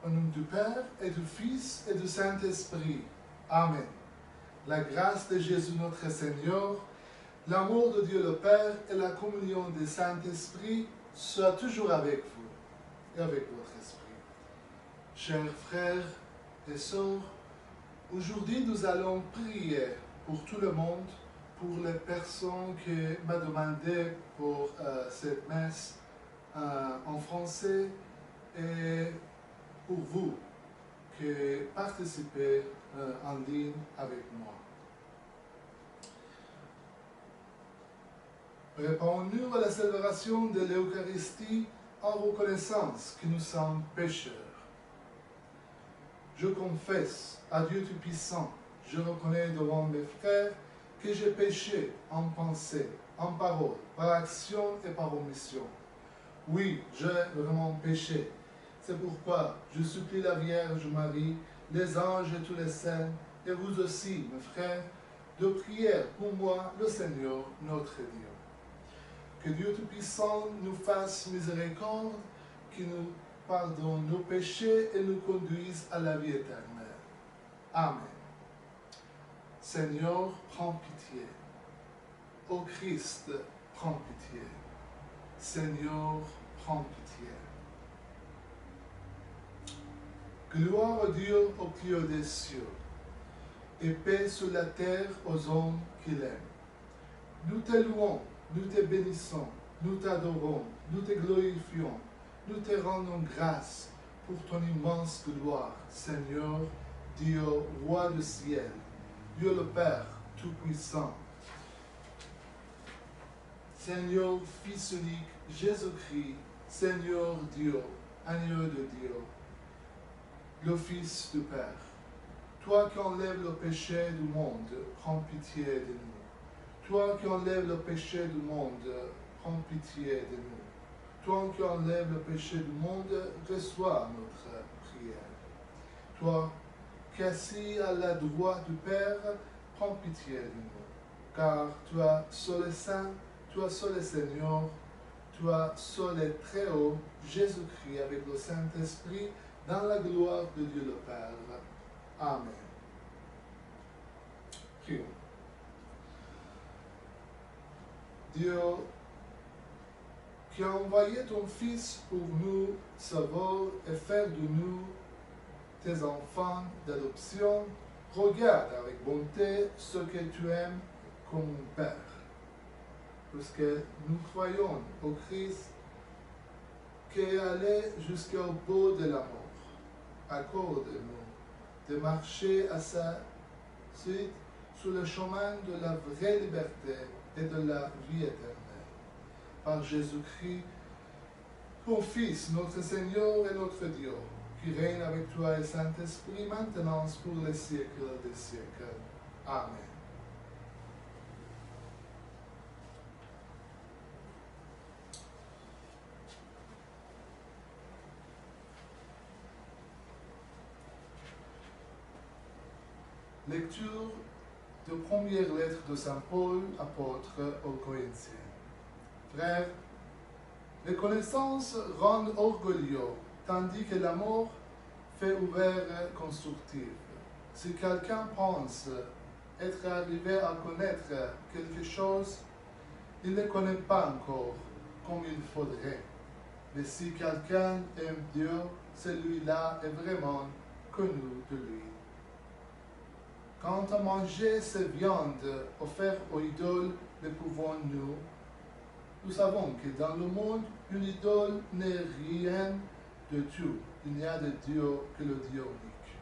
au nom du Père et du Fils et du Saint-Esprit. Amen. La grâce de Jésus notre Seigneur, l'amour de Dieu le Père et la communion du Saint-Esprit soient toujours avec vous et avec votre esprit. Chers frères et sœurs, aujourd'hui nous allons prier pour tout le monde, pour les personnes qui m'ont demandé pour cette messe en français et pour vous qui participez en ligne avec moi. Préparons-nous à la célébration de l'Eucharistie en reconnaissance que nous sommes pécheurs. Je confesse à Dieu Tout-Puissant, je reconnais devant mes frères que j'ai péché en pensée, en parole, par action et par omission. Oui, j'ai vraiment péché. C'est pourquoi je supplie la Vierge Marie, les anges et tous les saints, et vous aussi, mes frères, de prier pour moi, le Seigneur, notre Dieu. Que Dieu Tout-Puissant nous fasse miséricorde, qu'il nous pardonne nos péchés et nous conduise à la vie éternelle. Amen. Seigneur, prends pitié. Ô Christ, prends pitié. Seigneur, prends pitié. Gloire à Dieu au plus haut des cieux, et paix sur la terre aux hommes qu'il aime. Nous te louons, nous te bénissons, nous t'adorons, nous te glorifions, nous te rendons grâce pour ton immense gloire, Seigneur, Dieu, Roi du ciel, Dieu le Père Tout-Puissant. Seigneur, Fils unique, Jésus-Christ, Seigneur Dieu, Agneau de Dieu, le Fils du Père. Toi qui enlèves le péché du monde, prends pitié de nous. Toi qui enlèves le péché du monde, prends pitié de nous. Toi qui enlèves le péché du monde, reçois notre prière. Toi qui assis à la droite du Père, prends pitié de nous. Car toi seul est saint, toi seul est Seigneur, toi seul est très haut, Jésus-Christ avec le Saint-Esprit, dans la gloire de Dieu le Père. Amen. Prions. Dieu, qui a envoyé ton Fils pour nous sauver et faire de nous tes enfants d'adoption, regarde avec bonté ce que tu aimes comme un Père. Parce que nous croyons au Christ qui est allé jusqu'au bout de la mort. Accorde-nous de marcher à sa suite sur le chemin de la vraie liberté et de la vie éternelle. Par Jésus-Christ, ton Fils, notre Seigneur et notre Dieu, qui règne avec toi et Saint-Esprit, maintenant pour les siècles des siècles. Amen. Lecture de première lettre de Saint Paul, apôtre aux Corinthiens. Frères, les connaissances rendent orgueilleux, tandis que la mort fait ouvert constructive. Si quelqu'un pense être arrivé à connaître quelque chose, il ne connaît pas encore comme il faudrait. Mais si quelqu'un aime Dieu, celui-là est vraiment connu de lui. Quant à manger ces viandes offertes aux idoles, le pouvons-nous? Nous savons que dans le monde, une idole n'est rien de tout. Il n'y a de Dieu que le Dieu unique.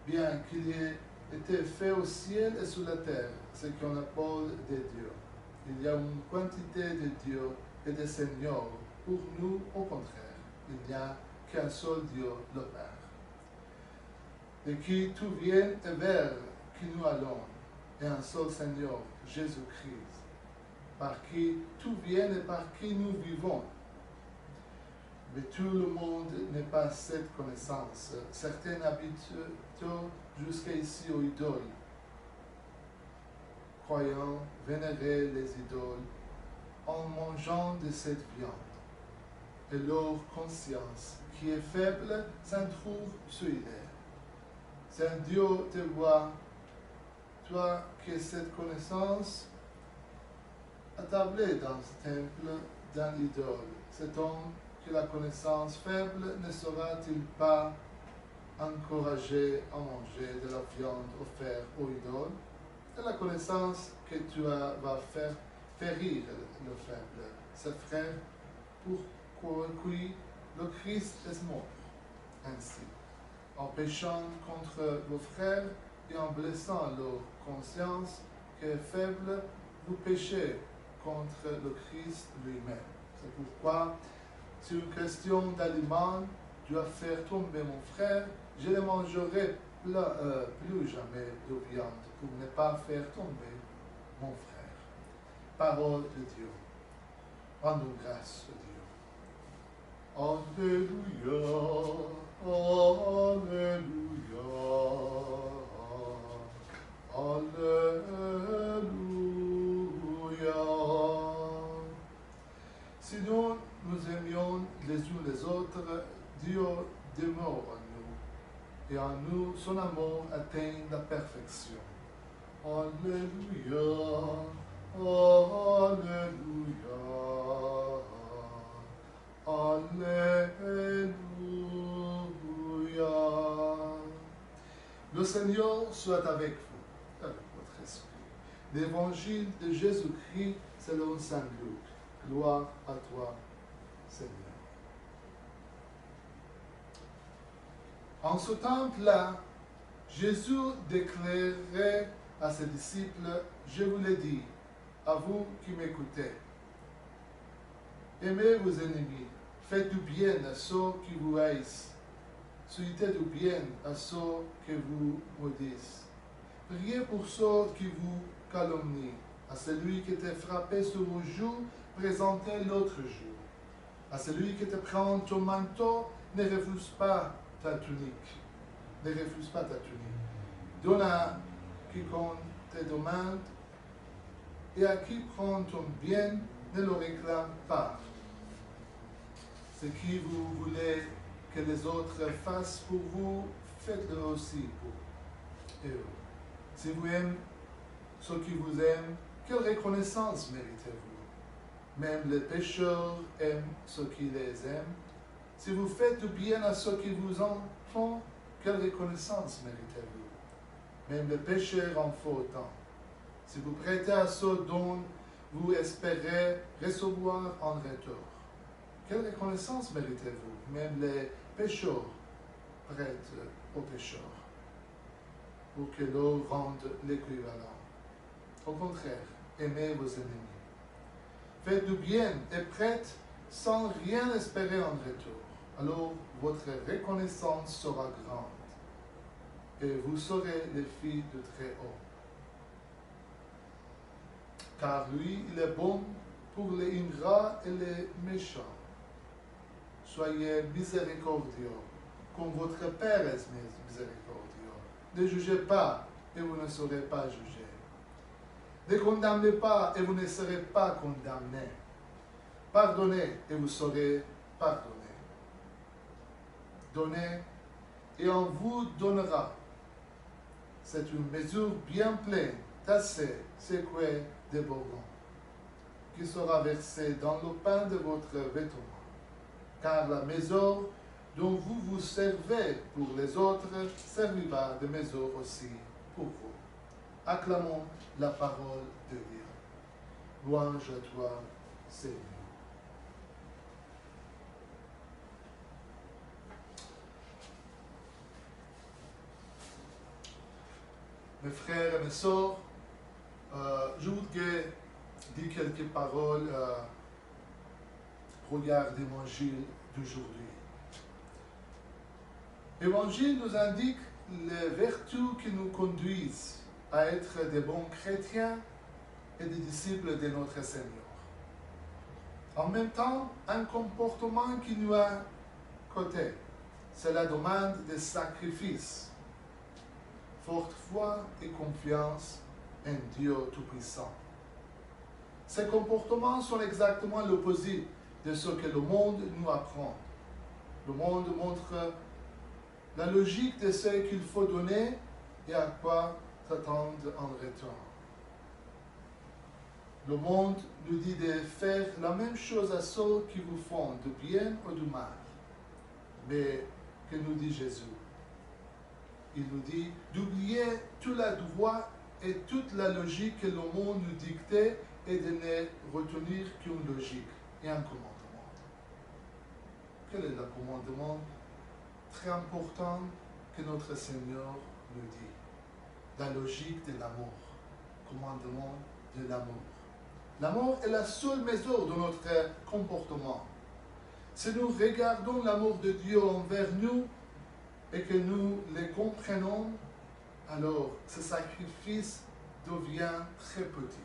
Bien qu'il ait été fait au ciel et sur la terre, ce qu'on appelle des dieux. Il y a une quantité de dieux et de seigneurs. Pour nous, au contraire, il n'y a qu'un seul Dieu, le Père. De qui tout vient et vers qui nous allons, et un seul Seigneur, Jésus-Christ, par qui tout vient et par qui nous vivons. Mais tout le monde n'est pas cette connaissance. Certains habitent jusqu'ici aux idoles, croyant vénérer les idoles en mangeant de cette viande. et leur conscience, qui est faible, s'en trouve souillée. C'est un Dieu te voit, toi qui cette connaissance attablée dans ce temple d'un idole. Cet homme que la connaissance faible ne sera-t-il pas encouragé à manger de la viande offerte aux idoles? Et la connaissance que tu vas faire rire le faible, ses frères, pour qui le Christ est mort. Ainsi, en péchant contre vos frères et en blessant leur conscience qui est faible, vous péchez contre le Christ lui-même. C'est pourquoi, sur une question d'aliment, tu dois faire tomber mon frère, je ne mangerai plus jamais de viande pour ne pas faire tomber mon frère. Parole de Dieu. Rendons grâce à Dieu. Alléluia, Alléluia, Alléluia. Si nous aimions les uns les autres, Dieu demeure en nous, et en nous son amour atteint la perfection. Alléluia, Alléluia, Alléluia. Le Seigneur soit avec vous, avec votre esprit. L'évangile de Jésus-Christ selon Saint Luc. Gloire à toi, Seigneur. En ce temple-là, Jésus déclarait à ses disciples, je vous le dis, à vous qui m'écoutez, aimez vos ennemis, faites du bien à ceux qui vous haïssent, souhaitez du bien à ceux qui vous maudissent. Priez pour ceux qui vous calomnient, à celui qui était frappé sur vos joues, présentez l'autre jour. À celui qui te prend ton manteau, ne refuse pas ta tunique. Ne refuse pas ta tunique. Donne à quiconque te demande, et à qui prend ton bien, ne le réclame pas. Ce que vous voulez que les autres fassent pour vous, faites-le aussi pour eux. Si vous aimez ceux qui vous aiment, quelle reconnaissance méritez-vous? Même les pécheurs aiment ceux qui les aiment. Si vous faites du bien à ceux qui vous en font, quelle reconnaissance méritez-vous? Même les pécheurs en font autant. Si vous prêtez à ceux dont vous espérez recevoir en retour, quelle reconnaissance méritez-vous? Même les pécheurs prêtent aux pécheurs pour que leur rende l'équivalent. Au contraire, aimez vos ennemis. Faites du bien et prêtez sans rien espérer en retour. Alors votre reconnaissance sera grande et vous serez les filles de Très-Haut. Car lui, il est bon pour les ingrats et les méchants. Soyez miséricordieux, comme votre Père est miséricordieux. Ne jugez pas, et vous ne serez pas jugés. Ne condamnez pas, et vous ne serez pas condamnés. Pardonnez, et vous serez pardonnés. Donnez, et on vous donnera. C'est une mesure bien pleine, tassée, secouée, débordant, qui sera versée dans le pain de votre vêtement. Car la mesure dont vous vous servez pour les autres servira de mesure aussi pour vous. Acclamons la parole de Dieu. Louange à toi, Seigneur. Mes frères et mes sœurs, je voudrais dire quelques paroles au regard de l'évangile d'aujourd'hui. L'évangile nous indique les vertus qui nous conduisent à être des bons chrétiens et des disciples de notre Seigneur. En même temps, un comportement qui nous a côté, c'est la demande de sacrifice, forte foi et confiance en Dieu Tout-Puissant. Ces comportements sont exactement l'opposé de ce que le monde nous apprend. Le monde montre la logique de ce qu'il faut donner et à quoi s'attendre en retour. Le monde nous dit de faire la même chose à ceux qui vous font du bien ou du mal. Mais que nous dit Jésus? Il nous dit d'oublier tout le droit et toute la logique que le monde nous dictait et de ne retenir qu'une logique et un commandement. Quel est le commandement très important que notre Seigneur nous dit? La logique de l'amour. Commandement de l'amour. L'amour est la seule mesure de notre comportement. Si nous regardons l'amour de Dieu envers nous et que nous le comprenons, alors ce sacrifice devient très petit.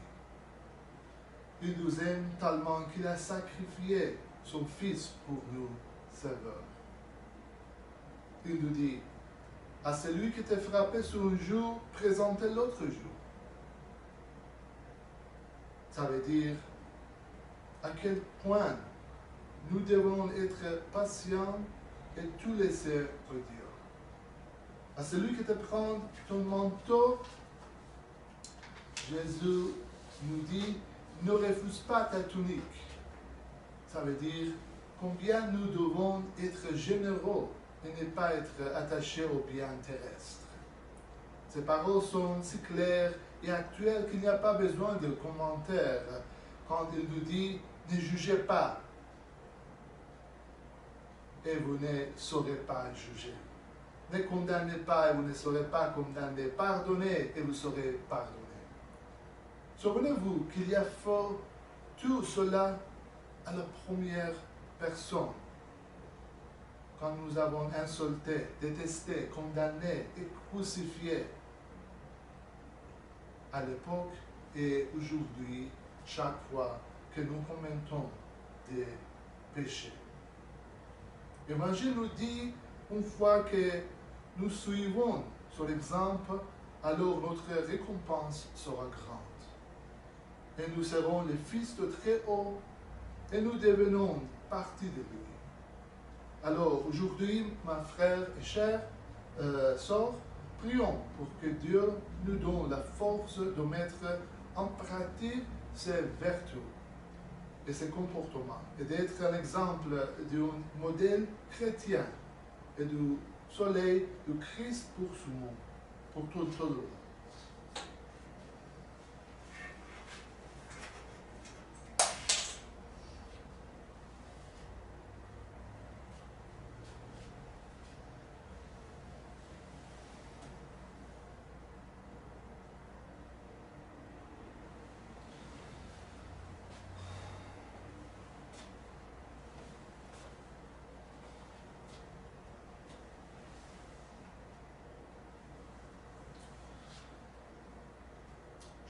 Il nous aime tellement qu'il a sacrifié son Fils pour nous sauveurs. Il nous dit, à celui qui t'a frappé sur un jour, présentez l'autre jour. Ça veut dire à quel point nous devons être patients et tout laisser au Dieu. À celui qui te prend ton manteau, Jésus nous dit, ne refuse pas ta tunique. Ça veut dire combien nous devons être généreux et ne pas être attachés aux biens terrestres. Ces paroles sont si claires et actuelles qu'il n'y a pas besoin de commentaires quand il nous dit ne jugez pas et vous ne saurez pas juger. Ne condamnez pas et vous ne saurez pas condamner. Pardonnez et vous saurez pardonner. Souvenez-vous qu'il y a fait tout cela à la première personne. Quand nous avons insulté, détesté, condamné et crucifié à l'époque et aujourd'hui, chaque fois que nous commettons des péchés. L'Évangile nous dit, une fois que nous suivons son exemple, alors notre récompense sera grande. Et nous serons les fils de Très-Haut et nous devenons partie de lui. Alors aujourd'hui, mes frères et chers sœurs, prions pour que Dieu nous donne la force de mettre en pratique ces vertus et ces comportements et d'être un exemple d'un modèle chrétien et du soleil du Christ pour tout le monde.